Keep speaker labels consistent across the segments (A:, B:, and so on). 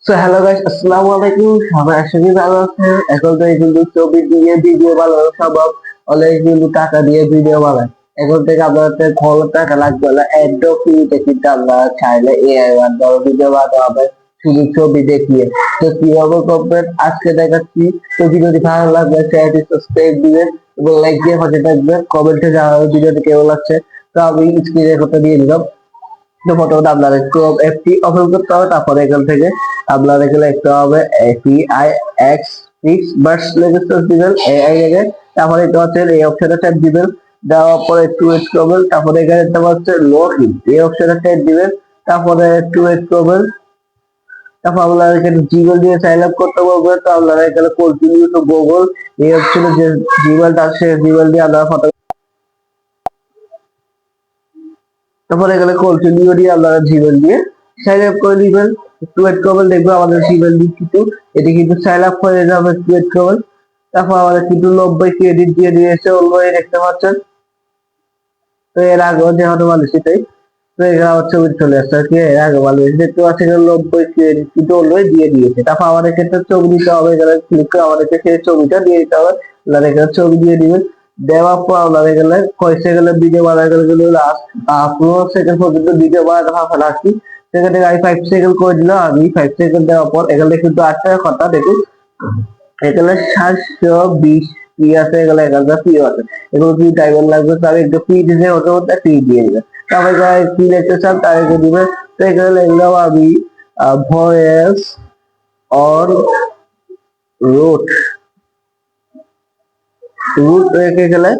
A: So hello guys, আসসালামু আলাইকুম। সবাই আশা করি ভালো আছেন। এখন তো কিন্তু ছবি দিয়ে ভিডিও বানানো সম্ভব, অনেক কিন্তু টাকা দিয়ে ভিডিও বানায়। এখন থেকে আপনাদের কোনো টাকা লাগবে না, একদম ফ্রিতে কিন্তু আপনারা চাইলে এআই মাধ্যমে ভিডিও বানাতে হবে, শুধু ছবি দেখিয়ে। তো কিভাবে করবেন আজকে দেখাচ্ছি। তো ভিডিওটি ভালো লাগলে চ্যানেলটি সাবস্ক্রাইব দিবেন এবং লাইক দিয়ে পাশে থাকবেন, কমেন্টে জানাবেন ভিডিওটি কেমন লাগছে। তো আমি স্ক্রিনে কথা দিয়ে দিলাম। তো প্রথমে আপনার একটু অ্যাপটি ওপেন করতে হবে, তারপরে এখান থেকে আপনার এখানে একটা হবে এপিআই এক্স ফিক্স বার্স লেগে দিবেন এআই লেগে। তারপরে এটা হচ্ছে এই অপশনে ট্যাপ দিবেন, দেওয়ার পরে একটু ওয়েট করবেন। তারপরে এখানে একটা হচ্ছে লগ ইন, এই অপশনে ট্যাপ দিবেন। তারপরে একটু ওয়েট করবেন। তারপর আপনারা এখানে জিমেল দিয়ে সাইন আপ করতে পারবেন। তো আপনারা এখানে কন্টিনিউ টু গুগল, এই অপশনে যে জিমেলটা আছে জিমেল দিয়ে আপনারা ফটো, তারপরে এখানে কন্টিনিউ দিয়ে আপনারা জিমেল দিয়ে সাইন আপ করে দিবেন। একটু ওয়েট করবেন, দেখবেন আমাদের জিমেল দিয়ে কিন্তু এটি কিন্তু সাইন আপ হয়ে যাবে। একটু ওয়েট করবেন। তারপর আমাদের কিন্তু 90 ক্রেডিট দিয়ে দিয়েছে অলরেডি, দেখতে পাচ্ছেন। তো এর আগেও যেহেতু বানিয়েছি তাই, তো এখানে আমার ছবি চলে আসছে আর কি। এর আগে বানিয়েছি দেখতে পাচ্ছি, এখানে 90 ক্রেডিট কিন্তু অলরেডি দিয়ে দিয়েছে। তারপর আমাদের ক্ষেত্রে ছবি দিতে হবে, এখানে ক্লিক করে আমাদেরকে সেই ছবিটা দিয়ে দিতে হবে। আপনারা এখানে ছবি দিয়ে দিবেন। দেওয়ার পর আপনারা এখানে কয় সেকেন্ডের ভিডিও বানাতে গেলে লাস্ট 15 সেকেন্ড পর্যন্ত ভিডিও বানাতে হবে লাস্ট। সেখানে আমি 5 সেকেন্ড করে দিলাম। আমি 5 সেকেন্ড দেওয়ার পর এখানে কিন্তু আটটা কথা দেখুন, এখানে 720 কি আছে, এখানে 1000 কি আছে। এগুলো কি টাইমার লাগবে, তাহলে একটু ফ্রি দিতে হতে হতে ফ্রি দিয়ে দিবে। তারপরে যারা কি লিখতে চান তাদেরকে দিবে। তো এখানে লিখলাম আমি ভয়েস অন রুট, রুট রেখে গেলে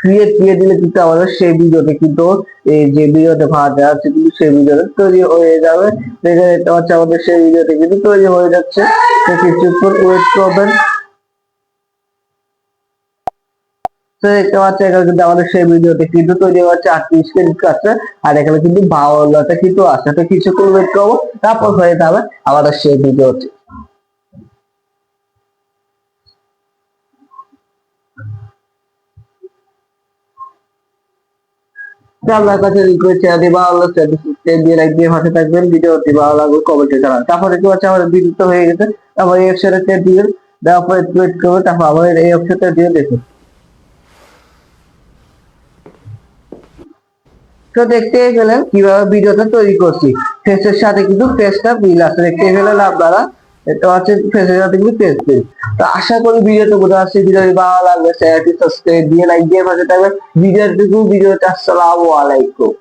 A: ক্রিয়েট দিয়ে দিলে কিন্তু আমাদের সেই ভিডিওতে কিন্তু এই যে ভিডিওতে ভাড়া আছে কিন্তু সেই ভিডিওতে তৈরি হয়ে যাবে। দেখে দেখতে পাচ্ছি আমাদের সেই ভিডিওতে কিন্তু তৈরি হয়ে যাচ্ছে। তো কিছুক্ষণ ওয়েট করবেন। তো দেখতে পাচ্ছি এখানে কিন্তু আমাদের সেই ভিডিওতে কিন্তু তৈরি হচ্ছে 38 মিনিট আছে, আর এখানে কিন্তু 52টা কিন্তু আছে। তো কিছুক্ষণ ওয়েট করবো, তারপর হয়ে যাবে আমাদের সেই ভিডিওটি। তো আপনার কাছে রিকোয়েস্ট চ্যানেলটি ভালো লাগলে চ্যানেলটি সাবস্ক্রাইব দিয়ে লাইক দিয়ে পাশে থাকবেন। ভিডিওটি ভালো লাগলে কমেন্টে জানান। তারপরে দেখতে পাচ্ছি আমাদের ভিডিও তো হয়ে গেছে। তারপর এই অপশনে ট্যাপ দিবেন, দেওয়ার পরে একটু ওয়েট করবেন। তারপর আমাদের এই অপশনটা দিয়ে দেখুন। তো দেখতে গেলেন কিভাবে ভিডিওটা তৈরি করছি। ফেসের সাথে কিন্তু ফেসটা মিল আছে, দেখতে গেলেন আপনারা। এটা হচ্ছে ফেসের সাথে কিন্তু ফেস মিল। তো আশা করি ভিডিওটা বোঝা যাচ্ছে। ভিডিওটি ভালো লাগলে চ্যানেলটি সাবস্ক্রাইব দিয়ে লাইক দিয়ে পাশে থাকবেন। ভিডিওটা আসসালামু আলাইকুম।